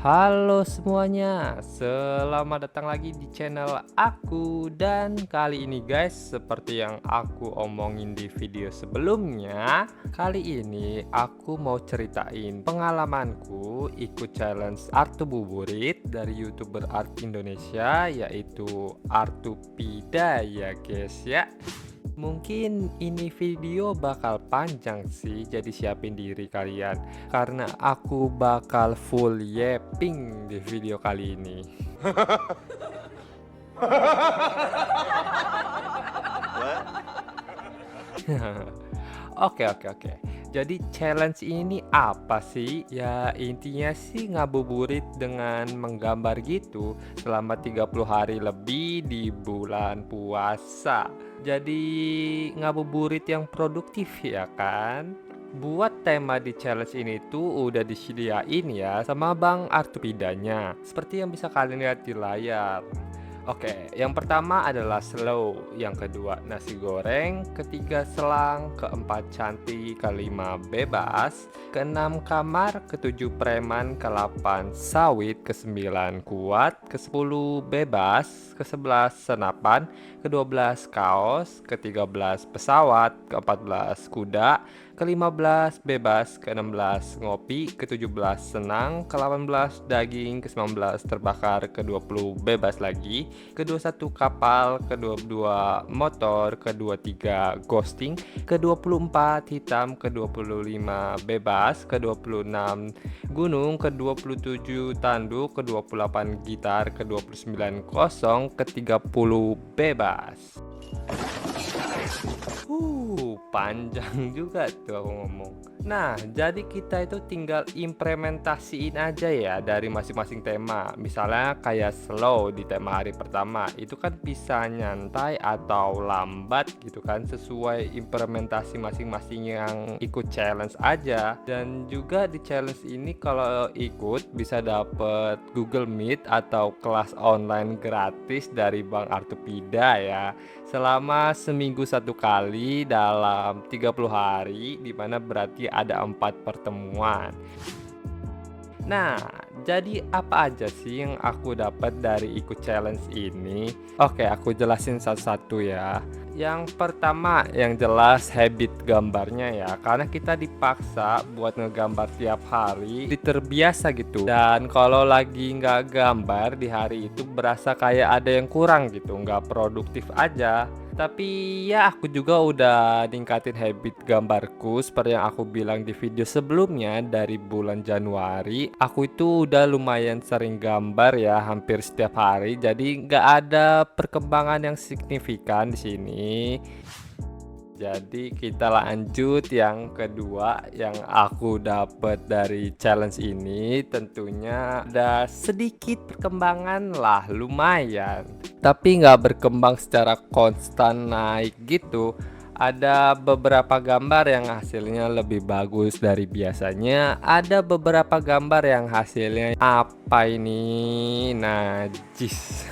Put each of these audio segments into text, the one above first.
Halo semuanya, selamat datang lagi di channel aku. Dan kali ini guys, seperti yang aku omongin di video sebelumnya, kali ini aku mau ceritain pengalamanku ikut challenge Artububurit dari YouTuber Art Indonesia, yaitu Artupida ya guys ya. Mungkin ini video bakal panjang sih, jadi siapin diri kalian karena aku bakal full yapping di video kali ini. Oke. Jadi challenge ini apa sih? Ya intinya sih ngabuburit dengan menggambar gitu selama 30 hari lebih di bulan puasa. Jadi ngabuburit yang produktif ya kan? Buat tema di challenge ini tuh udah disediain ya sama Bang Artupidanya. Seperti yang bisa kalian lihat di layar. Oke, yang pertama adalah slow, yang kedua nasi goreng, ketiga selang, keempat cantik, kelima bebas, keenam kamar, ketujuh preman, ke-8 sawit, ke-9 kuat, ke-10 bebas, ke-11 senapan, ke-12 kaos, ke-13 pesawat, ke-14 kuda, ke-15 bebas, ke-16 ngopi, ke-17 senang, ke-18 daging, ke-19 terbakar, ke-20 bebas lagi, ke-21 kapal, ke-22 motor, ke-23 ghosting, ke-24 hitam, ke-25 bebas, ke-26 gunung, ke-27 tanduk, ke-28 gitar, ke-29 kosong, ke-30 bebas. Panjang juga tuh aku ngomong. Nah, jadi kita itu tinggal implementasiin aja ya dari masing-masing tema. Misalnya kayak slow di tema hari pertama, itu kan bisa nyantai atau lambat gitu kan, sesuai implementasi masing-masing yang ikut challenge aja. Dan juga di challenge ini kalau ikut bisa dapet Google Meet atau kelas online gratis dari Bang Artupida ya, selama seminggu satu kali dalam 30 hari, dimana berarti ada 4 pertemuan. Nah, jadi apa aja sih yang aku dapat dari ikut challenge ini? Oke, aku jelasin satu-satu ya. Yang pertama yang jelas habit gambarnya ya, karena kita dipaksa buat ngegambar tiap hari, terbiasa gitu. Dan kalau lagi nggak gambar di hari itu berasa kayak ada yang kurang gitu, nggak produktif aja. Tapi ya aku juga udah ningkatin habit gambarku seperti yang aku bilang di video sebelumnya. Dari bulan Januari aku itu udah lumayan sering gambar ya, hampir setiap hari. Jadi nggak ada perkembangan yang signifikan di sini. Jadi kita lanjut yang kedua yang aku dapat dari challenge ini, tentunya ada sedikit perkembangan lah, lumayan. Tapi nggak berkembang secara konstan naik gitu. Ada beberapa gambar yang hasilnya lebih bagus dari biasanya. Ada beberapa gambar yang hasilnya apa ini? Najis.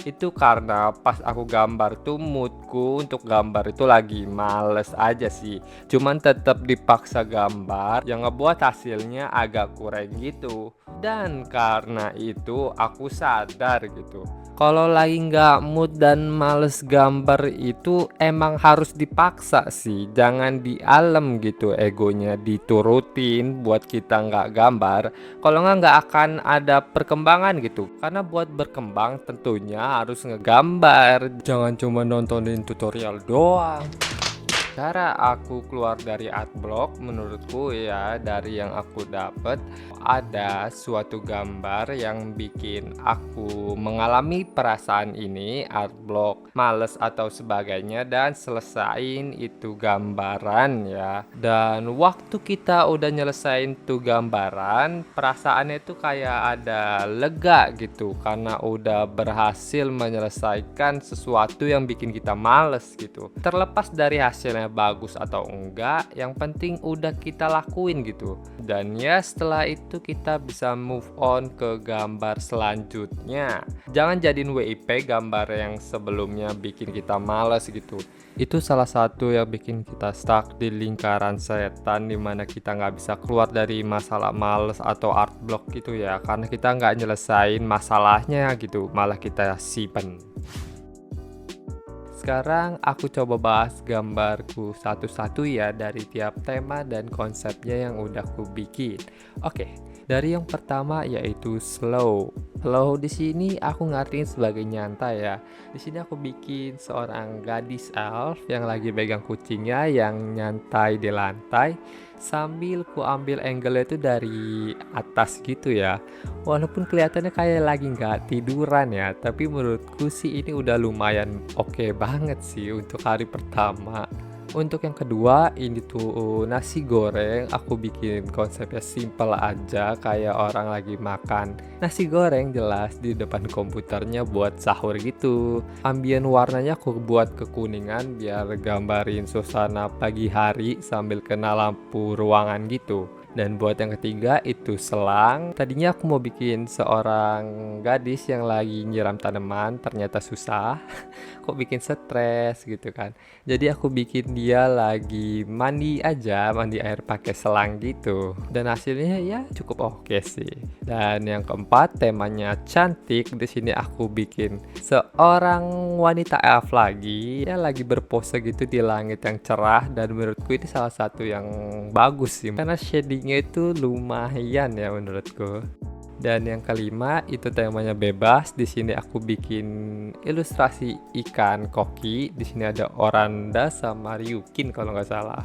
Itu karena pas aku gambar tuh moodku untuk gambar itu lagi males aja sih, cuman tetap dipaksa gambar yang ngebuat hasilnya agak kurang gitu. Dan karena itu aku sadar gitu, kalau lagi nggak mood dan males gambar itu emang harus dipaksa sih, jangan dialem gitu, egonya diturutin buat kita nggak gambar. Kalau nggak akan ada perkembangan gitu, karena buat berkembang tentunya harus ngegambar, jangan cuma nontonin tutorial doang. Cara aku keluar dari artblock menurutku ya, dari yang aku dapat, ada suatu gambar yang bikin aku mengalami perasaan ini, artblock, males atau sebagainya, dan selesain itu gambaran ya. Dan waktu kita udah nyelesain tuh gambaran, perasaannya itu kayak ada lega gitu, karena udah berhasil menyelesaikan sesuatu yang bikin kita males gitu. Terlepas dari hasilnya bagus atau enggak, yang penting udah kita lakuin gitu. Dan ya setelah itu kita bisa move on ke gambar selanjutnya. Jangan jadiin WIP gambar yang sebelumnya bikin kita males gitu. Itu salah satu yang bikin kita stuck di lingkaran setan, dimana kita nggak bisa keluar dari masalah males atau art block gitu ya, karena kita nggak nyelesain masalahnya gitu, malah kita simpen. Sekarang aku coba bahas gambarku satu-satu ya, dari tiap tema dan konsepnya yang udah aku bikin. Oke, dari yang pertama yaitu slow. Slow di sini aku ngartiin sebagai nyantai ya. Di sini aku bikin seorang gadis elf yang lagi pegang kucingnya yang nyantai di lantai, sambil ku ambil angle itu dari atas gitu ya. Walaupun kelihatannya kayak lagi nggak tiduran ya, tapi menurutku sih ini udah lumayan oke banget sih untuk hari pertama. Untuk yang kedua, ini tuh nasi goreng. Aku bikin konsepnya simple aja, kayak orang lagi makan nasi goreng jelas di depan komputernya buat sahur gitu. Ambien warnanya aku buat kekuningan biar gambarin suasana pagi hari sambil kena lampu ruangan gitu. Dan buat yang ketiga itu selang. Tadinya aku mau bikin seorang gadis yang lagi nyiram tanaman, ternyata susah. Kok bikin stres gitu kan. Jadi aku bikin dia lagi mandi aja, mandi air pakai selang gitu. Dan hasilnya ya cukup oke sih. Dan yang keempat, temanya cantik. Di sini aku bikin seorang wanita elf lagi, ya lagi berpose gitu di langit yang cerah, dan menurutku ini salah satu yang bagus sih karena shadingnya itu lumayan ya menurutku. Dan yang kelima itu temanya bebas. Di sini aku bikin ilustrasi ikan koki. Di sini ada Oranda sama Ryukin kalau nggak salah.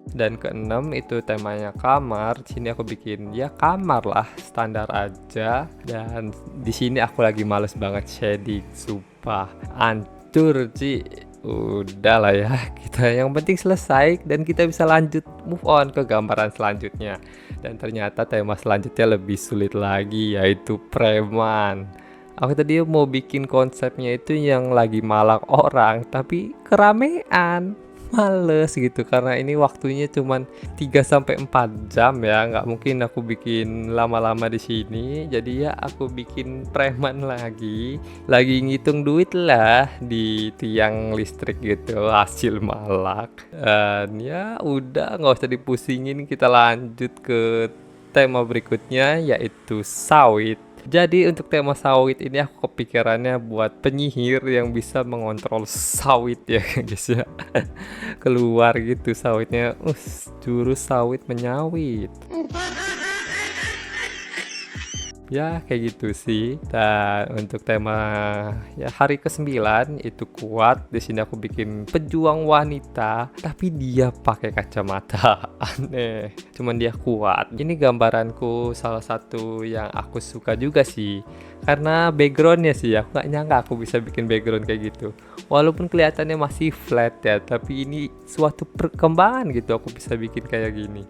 Dan keenam itu temanya kamar. Di sini aku bikin ya kamar lah, standar aja. Dan di sini aku lagi males banget shading, sumpah hancur sih. Udah lah ya, kita yang penting selesai dan kita bisa lanjut move on ke gambaran selanjutnya. Dan ternyata tema selanjutnya lebih sulit lagi, yaitu preman. Aku tadi mau bikin konsepnya itu yang lagi malak orang, tapi keramaian. Males gitu karena ini waktunya cuman 3 sampai 4 jam ya, nggak mungkin aku bikin lama-lama di sini. Jadi ya aku bikin preman lagi ngitung duit lah di tiang listrik gitu, hasil malak. Dan ya udah, nggak usah dipusingin, kita lanjut ke tema berikutnya yaitu sawit. Jadi untuk tema sawit ini aku kepikirannya buat penyihir yang bisa mengontrol sawit ya guys ya. Keluar gitu sawitnya, jurus sawit menyawit. Ya kayak gitu sih. Dan untuk tema ya hari ke-9 itu kuat. Di sini aku bikin pejuang wanita tapi dia pakai kacamata. Aneh, cuman dia kuat. Ini gambaranku salah satu yang aku suka juga sih, karena backgroundnya sih aku nggak nyangka aku bisa bikin background kayak gitu. Walaupun kelihatannya masih flat ya, tapi ini suatu perkembangan gitu aku bisa bikin kayak gini.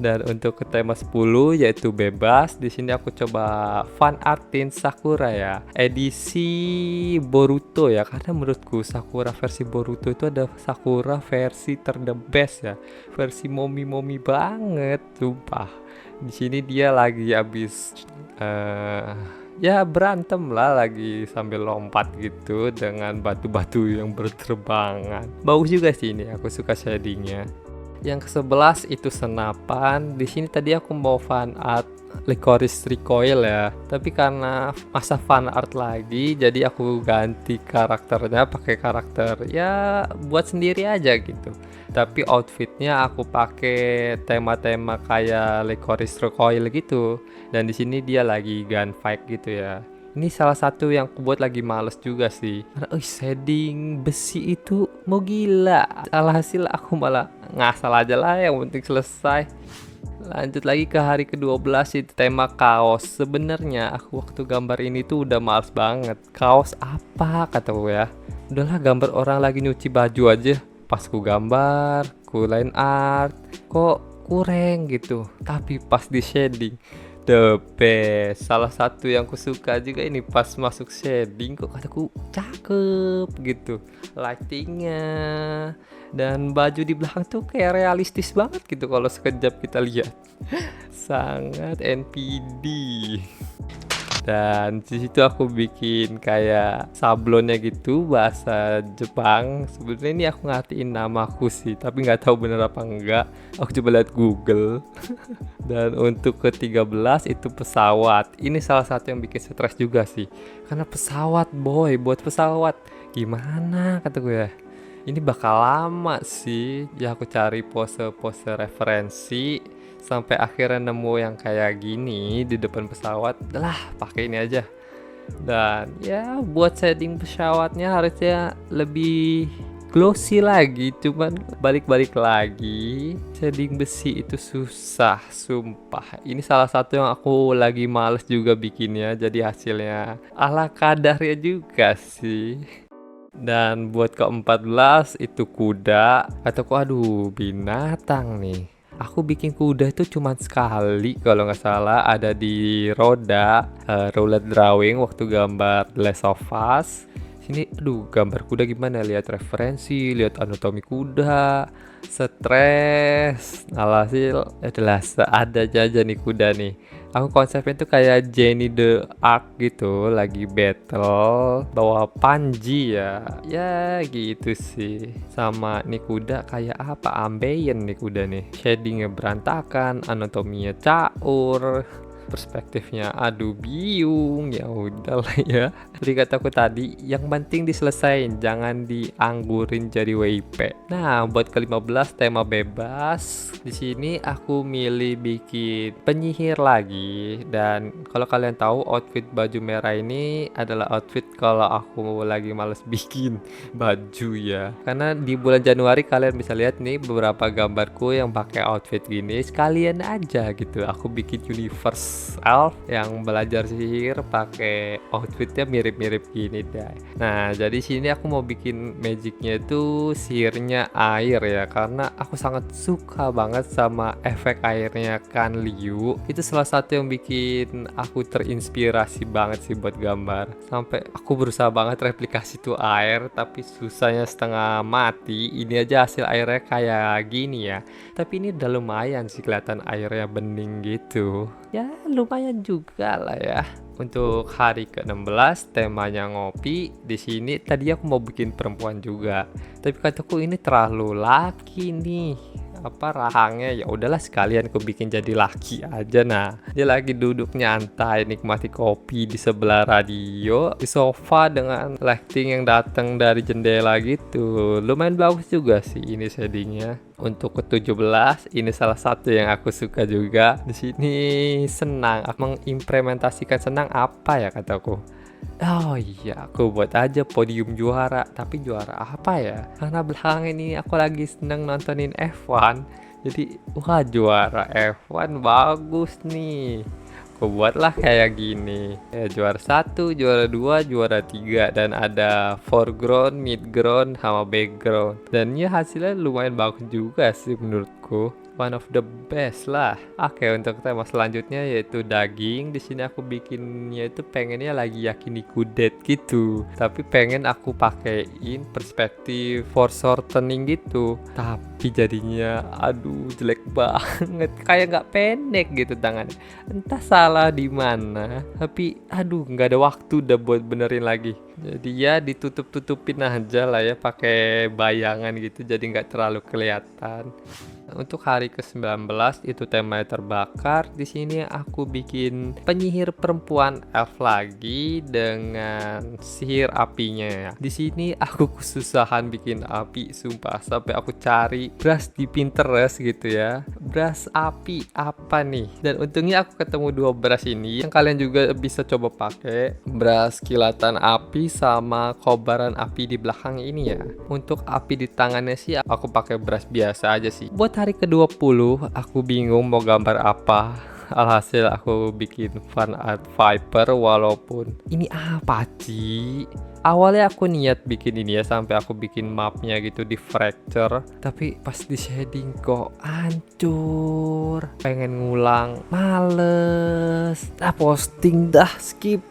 Dan untuk ke tema 10 yaitu bebas. Di sini aku coba fan artin Sakura ya, edisi Boruto ya, karena menurutku Sakura versi Boruto itu ada Sakura versi the best ya, versi momi banget sumpah. Di sini dia lagi habis ya berantem lah, lagi sambil lompat gitu dengan batu-batu yang berterbangan. Bagus juga sih ini, aku suka shadingnya. Yang ke-11 itu senapan. Di sini tadi aku mau fan art Licorice Recoil ya, tapi karena masa fan art lagi, jadi aku ganti karakternya pakai karakter ya buat sendiri aja gitu. Tapi outfitnya aku pakai tema-tema kayak Licorice Recoil gitu. Dan di sini dia lagi gunfight gitu ya. Ini salah satu yang aku buat lagi males juga sih. Karena shading besi itu mau gila. Alhasil aku malah ngasal aja lah, yang penting selesai. Lanjut lagi ke hari ke-12 itu tema kaos. Sebenarnya aku waktu gambar ini tuh udah males banget. Kaos apa kataku ya. Udahlah gambar orang lagi nyuci baju aja. Pas ku gambar, ku line art, kok kurang gitu. Tapi pas di shading, the best. Salah satu yang ku suka juga ini pas masuk shading, kok kataku cakep gitu lightingnya, Dan baju di belakang tuh kayak realistis banget gitu kalau sekejap kita lihat. Sangat NPD. Dan di situ aku bikin kayak sablonnya gitu bahasa Jepang. Sebenarnya ini aku ngertiin namaku sih, tapi nggak tahu bener apa enggak. Aku coba lihat Google. Dan untuk ke-13 itu pesawat. Ini salah satu yang bikin stres juga sih. Karena pesawat boy, buat pesawat. Gimana kata gue ya? Ini bakal lama sih. Ya aku cari pose-pose referensi sampai akhirnya nemu yang kayak gini di depan pesawat. Lah, pakai ini aja. Dan ya buat setting pesawatnya harusnya lebih glossy lagi, cuman balik-balik lagi shading besi itu susah sumpah. Ini salah satu yang aku lagi males juga bikinnya, jadi hasilnya ala kadarnya juga sih. Dan buat ke-14 itu kuda. Kataku aduh binatang nih. Aku bikin kuda itu cuma sekali kalau nggak salah, ada di roda roulette drawing waktu gambar The Last of Us. Sini aduh gambar kuda gimana, lihat referensi, lihat anatomi kuda, stres, alhasil adalah seada aja nih kuda nih. Aku konsepnya tuh kayak Jenny the Ark gitu, lagi battle bawa panji ya gitu sih. Sama nih kuda kayak apa, ambeien nih kuda nih, shadingnya berantakan, anatominya caur, perspektifnya aduh biung. Ya udahlah ya, seperti kataku tadi, yang penting diselesain, jangan dianggurin jadi WIP. Nah buat ke-15 tema bebas, di sini aku milih bikin penyihir lagi. Dan kalau kalian tahu outfit baju merah ini adalah outfit kalau aku lagi males bikin baju ya, karena di bulan Januari kalian bisa lihat nih beberapa gambarku yang pakai outfit gini, sekalian aja gitu aku bikin universe elf yang belajar sihir pakai outfitnya mirip-mirip gini deh. Nah jadi sini aku mau bikin magicnya itu sihirnya air ya, karena aku sangat suka banget sama efek airnya kan Liu. Itu salah satu yang bikin aku terinspirasi banget sih buat gambar. Sampai aku berusaha banget replikasi tuh air, tapi susahnya setengah mati. Ini aja hasil airnya kayak gini ya, tapi ini udah lumayan sih kelihatan airnya bening gitu. Ya lumayan juga lah ya. Untuk hari ke-16 temanya ngopi. Di sini tadi aku mau bikin perempuan juga, tapi kataku ini terlalu laki nih, apa rahangnya, ya udahlah sekalian aku bikin jadi laki aja. Nah dia lagi duduk nyantai nikmati kopi di sebelah radio di sofa dengan lighting yang datang dari jendela gitu. Lumayan bagus juga sih ini shadingnya. Untuk ke-17 ini salah satu yang aku suka juga. Di sini senang, mengimplementasikan senang apa ya kataku. Oh iya, aku buat aja podium juara. Tapi juara apa ya? Karena belakang ini aku lagi seneng nontonin F1. Jadi, wah juara F1 bagus nih. Aku buatlah kayak gini. Ya, juara 1, juara 2, juara 3, dan ada foreground, midground, sama background. Dan ya hasilnya lumayan bagus juga sih menurutku. One of the best lah. Oke, untuk tema selanjutnya yaitu daging. Di sini aku bikinnya itu pengennya lagi Yakiniku gitu, tapi pengen aku pakein perspektif foreshortening gitu. Tapi jadinya aduh jelek banget, kayak nggak pendek gitu tangannya. Entah salah di mana. Tapi aduh nggak ada waktu udah buat benerin lagi. Jadi ya ditutup-tutupin aja lah ya pakai bayangan gitu, jadi nggak terlalu kelihatan. Untuk hari ke-19 itu temanya terbakar. Di sini aku bikin penyihir perempuan elf lagi dengan sihir apinya ya. Di sini aku kesusahan bikin api sumpah, sampai aku cari brush di Pinterest gitu ya. Brush api apa nih? Dan untungnya aku ketemu 2 brush ini yang kalian juga bisa coba pakai. Brush kilatan api sama kobaran api di belakang ini ya. Untuk api di tangannya sih aku pakai brush biasa aja sih. Buat hari ke-20 aku bingung mau gambar apa. Alhasil aku bikin fan art Viper, walaupun ini apa sih? Awalnya aku niat bikin ini ya, sampai aku bikin mapnya gitu di fracture, tapi pas di shading kok hancur. Pengen ngulang males. Posting dah skip.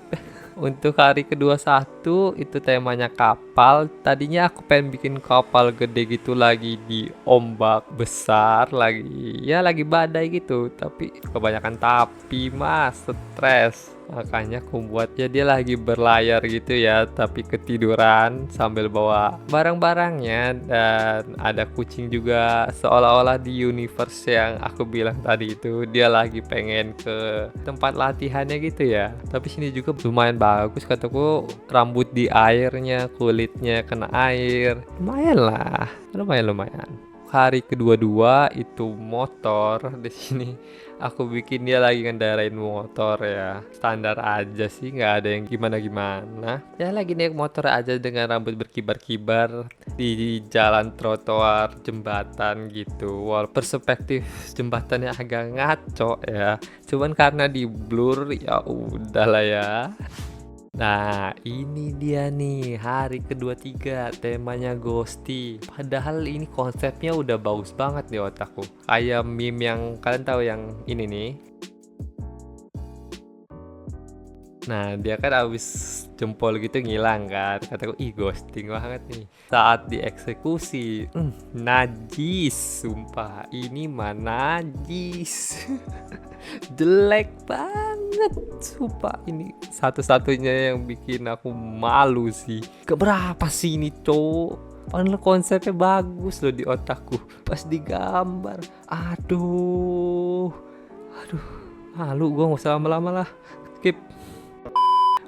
Untuk hari ke-21 itu temanya kapal. kapal. Tadinya aku pengen bikin kapal gede gitu lagi di ombak besar lagi. Ya lagi badai gitu, tapi kebanyakan tapi mas stres. Makanya aku buat ya dia lagi berlayar gitu ya, tapi ketiduran sambil bawa barang-barangnya dan ada kucing juga seolah-olah di universe yang aku bilang tadi itu dia lagi pengen ke tempat latihannya gitu ya. Tapi sini juga lumayan bagus kataku, rambut di airnya, kulitnya kena air. Lumayan lah, lumayan. Hari kedua itu motor di sini aku bikin dia lagi ngendarain motor ya, standar aja sih, nggak ada yang gimana ya, lagi naik motor aja dengan rambut berkibar-kibar di jalan trotoar jembatan gitu. Walaupun perspektif jembatannya agak ngaco ya, cuman karena di blur ya udahlah ya. Nah, ini dia nih hari kedua tiga temanya Ghosty. Padahal ini konsepnya udah bagus banget di otakku. Kayak meme yang kalian tahu yang ini nih. Nah, dia kan abis jempol gitu ngilang kan. Kataku, ih ghosting banget nih. Saat dieksekusi, najis, sumpah. Ini mah najis. Jelek banget, sumpah. Ini satu-satunya yang bikin aku malu sih. Keberapa sih ini cowok? Padahal konsepnya bagus loh di otakku. Pas digambar, aduh, malu gue, nggak usah lama-lama lah. Skip.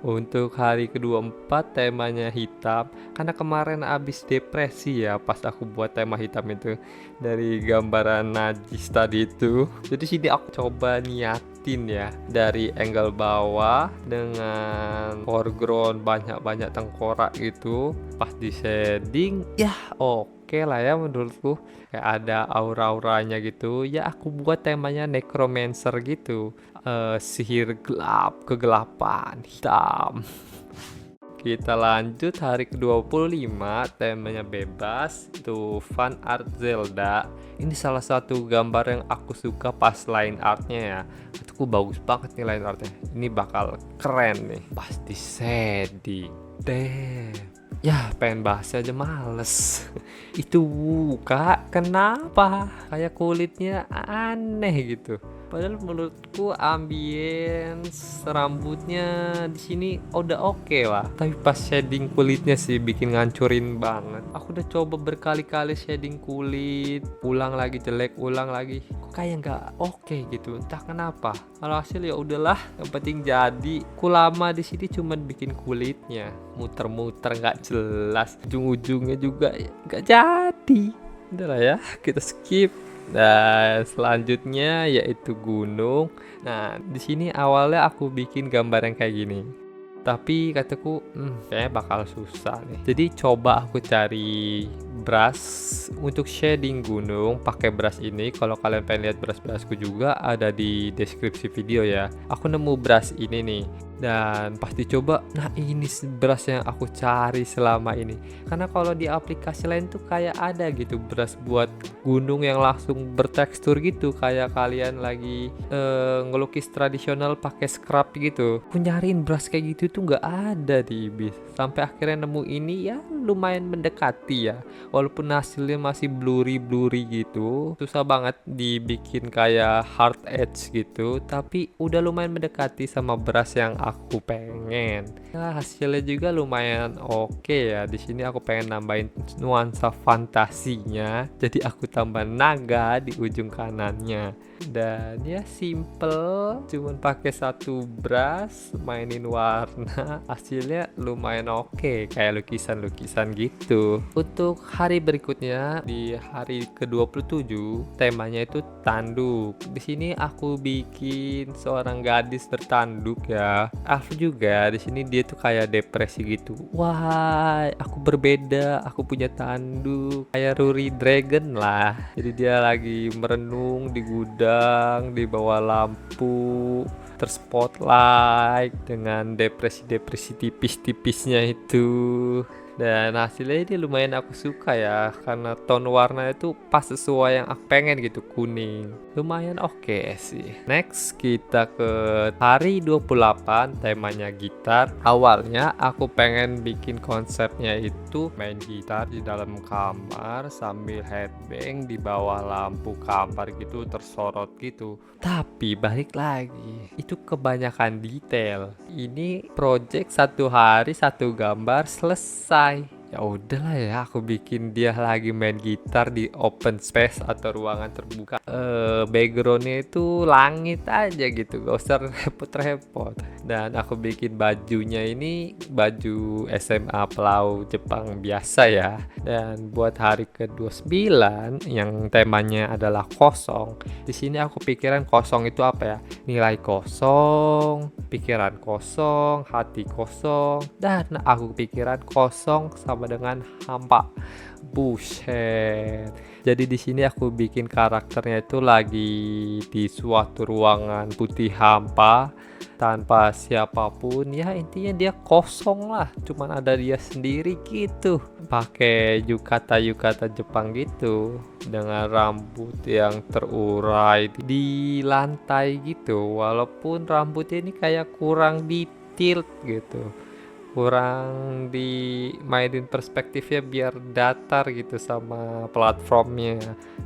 Untuk hari ke-24 temanya hitam. Karena kemarin abis depresi ya pas aku buat tema hitam itu dari gambaran najis tadi itu. Jadi sini aku coba niatin ya dari angle bawah dengan foreground banyak-banyak tengkorak gitu. Pas di shading ya oke lah ya menurutku, kayak ada aura-auranya gitu ya. Aku buat temanya necromancer gitu, sihir gelap, kegelapan, hitam. Kita lanjut hari ke-25 temanya bebas, itu fan art Zelda. Ini salah satu gambar yang aku suka pas line artnya ya. Itu bagus banget nih line artnya. Ini bakal keren nih. Pasti sedih. Damn. Ya pengen bahas aja males. Itu kak kenapa kayak kulitnya aneh gitu. Padahal menurutku ambience rambutnya di sini udah oke lah. Tapi pas shading kulitnya sih bikin ngancurin banget. Aku udah coba berkali-kali shading kulit, ulang lagi jelek, ulang lagi. Kok kayak nggak oke gitu. Entah kenapa. Kalau hasil ya udahlah, yang penting jadi. Ku lama di sini cuman bikin kulitnya, muter-muter nggak jelas. Ujung-ujungnya juga nggak jadi. Udah lah ya, kita skip. Dan selanjutnya yaitu gunung. Nah, di sini awalnya aku bikin gambar yang kayak gini. Tapi kataku, kayaknya bakal susah nih. Jadi coba aku cari brush untuk shading gunung pakai brush ini. Kalau kalian pengen lihat brush-brushku juga ada di deskripsi video ya. Aku nemu brush ini nih. Dan pasti coba, nah ini brush yang aku cari selama ini. Karena kalau di aplikasi lain tuh kayak ada gitu brush buat gunung yang langsung bertekstur gitu, kayak kalian lagi ngelukis tradisional pakai scrub gitu. Aku nyariin brush kayak gitu tuh nggak ada di Ibis. Sampai akhirnya nemu ini ya lumayan mendekati ya. Walaupun hasilnya masih blurry gitu, susah banget dibikin kayak hard edge gitu. Tapi udah lumayan mendekati sama brush yang aku pengen. Ya, hasilnya juga lumayan oke ya. Di sini aku pengen nambahin nuansa fantasinya. Jadi aku tambah naga di ujung kanannya. Dan ya simple, cuman pakai satu brush, mainin warna. Hasilnya lumayan oke, kayak lukisan-lukisan gitu. Untuk hari berikutnya di hari ke-27, temanya itu tanduk. Di sini aku bikin seorang gadis bertanduk ya. Aku juga di sini dia tuh kayak depresi gitu. Wah, aku berbeda, aku punya tanduk kayak Ruri Dragon lah. Jadi dia lagi merenung di gudang di bawah lampu terspotlight dengan depresi-depresi tipis-tipisnya itu. Dan hasilnya ini lumayan aku suka ya, karena tone warnanya itu pas sesuai yang aku pengen gitu, kuning. lumayan oke sih. Next kita ke hari 28, temanya gitar. Awalnya aku pengen bikin konsepnya itu main gitar di dalam kamar sambil headbang di bawah lampu kamar gitu tersorot gitu. Tapi balik lagi, itu kebanyakan detail. Ini project 1 hari 1 gambar selesai. Ya udahlah ya, aku bikin dia lagi main gitar di open space atau ruangan terbuka. Backgroundnya itu langit aja gitu, gak usah repot-repot. Dan aku bikin bajunya ini baju SMA Pelau Jepang biasa ya. Dan buat hari ke-29 yang temanya adalah kosong. Di sini aku pikiran kosong itu apa ya? Nilai kosong, pikiran kosong, hati kosong, dan aku pikiran kosong sama dengan hampa. Buset. Jadi di sini aku bikin karakternya itu lagi di suatu ruangan putih hampa tanpa siapapun. Ya intinya dia kosong lah, cuman ada dia sendiri gitu. Pakai yukata Jepang gitu dengan rambut yang terurai di lantai gitu. Walaupun rambutnya ini kayak kurang ditilt gitu, kurang dimainin perspektifnya biar datar gitu sama platformnya,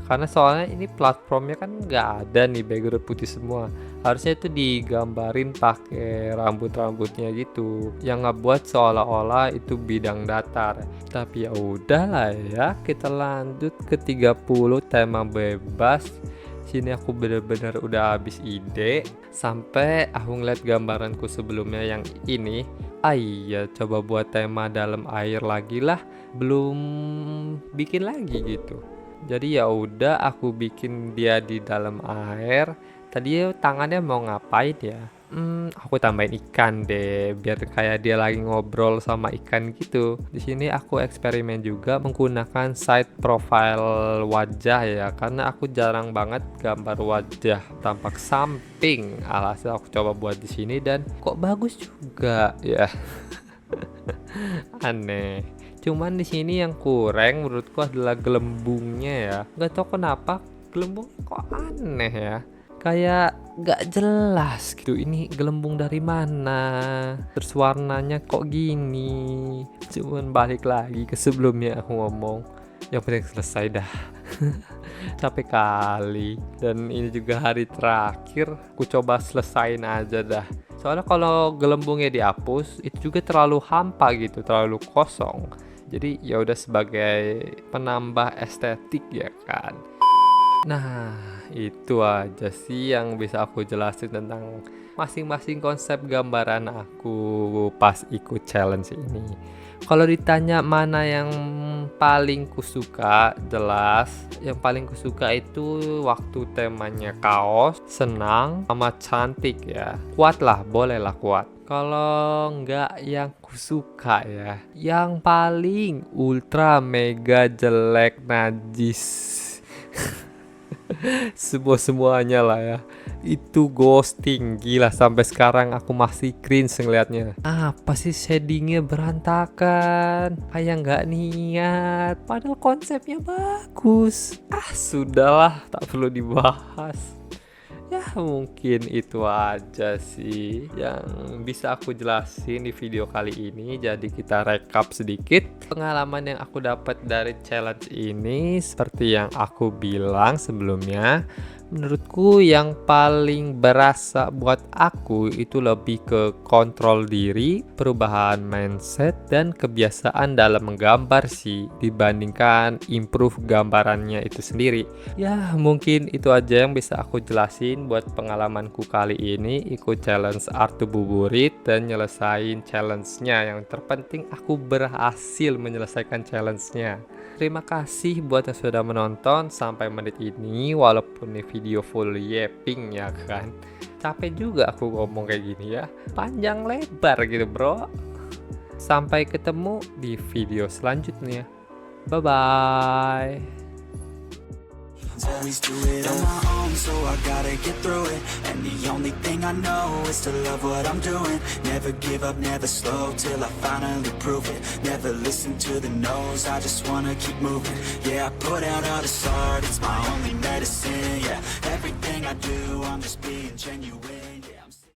karena soalnya ini platformnya kan nggak ada nih background putih semua, harusnya itu digambarin pakai rambut-rambutnya gitu yang ngebuat seolah-olah itu bidang datar. Tapi ya udahlah ya, kita lanjut ke 30, tema bebas. Sini aku bener-bener udah habis ide sampai aku ngeliat gambaranku sebelumnya yang ini. Iya, coba buat tema dalam air lagi lah, belum bikin lagi gitu. Jadi ya udah aku bikin dia di dalam air. Tadi tangannya mau ngapain ya? Aku tambahin ikan deh, biar kayak dia lagi ngobrol sama ikan gitu. Di sini aku eksperimen juga menggunakan side profile wajah ya, karena aku jarang banget gambar wajah tampak samping. Alhasil aku coba buat di sini dan kok bagus juga ya. Aneh. Cuman di sini yang kurang menurutku adalah gelembungnya ya. Nggak tahu kenapa gelembung kok aneh ya. Kayak nggak jelas gitu. Ini gelembung dari mana? Terus warnanya kok gini? Cuman balik lagi ke sebelumnya aku ngomong. Yang penting selesai dah. Capek kali. Dan ini juga hari terakhir. Aku coba selesain aja dah. Soalnya kalau gelembungnya dihapus itu juga terlalu hampa gitu, terlalu kosong. Jadi ya udah sebagai penambah estetik ya kan. Nah, itu aja sih yang bisa aku jelasin tentang masing-masing konsep gambaran aku pas ikut challenge ini. Kalau ditanya mana yang paling kusuka, jelas yang paling kusuka itu waktu temanya kaos, senang, sama cantik ya. Kuat lah, boleh lah kuat. Kalau nggak yang kusuka ya, yang paling ultra mega jelek najis semuanya lah ya, itu ghosting. Gila, sampai sekarang aku masih cringe ngeliatnya. Apa sih shadingnya berantakan, kayak nggak niat, padahal konsepnya bagus. Sudahlah, tak perlu dibahas. Ya mungkin itu aja sih yang bisa aku jelasin di video kali ini. Jadi kita rekap sedikit pengalaman yang aku dapat dari challenge ini. Seperti yang aku bilang sebelumnya, menurutku yang paling berasa buat aku itu lebih ke kontrol diri, perubahan mindset, dan kebiasaan dalam menggambar sih, dibandingkan improve gambarannya itu sendiri. Ya mungkin itu aja yang bisa aku jelasin buat pengalamanku kali ini ikut challenge Art to Buburit dan nyelesain challenge-nya. Yang terpenting aku berhasil menyelesaikan challenge-nya. Terima kasih buat yang sudah menonton sampai menit ini, walaupun ini video full yapping ya kan. Capek juga aku ngomong kayak gini ya, panjang lebar gitu bro. Sampai ketemu di video selanjutnya. Bye bye. Always do it on my own, so I gotta get through it. And the only thing I know is to love what I'm doing. Never give up, never slow, till I finally prove it. Never listen to the no's, I just wanna keep moving. Yeah, I put out all this art, it's my only medicine. Yeah, everything I do, I'm just being genuine.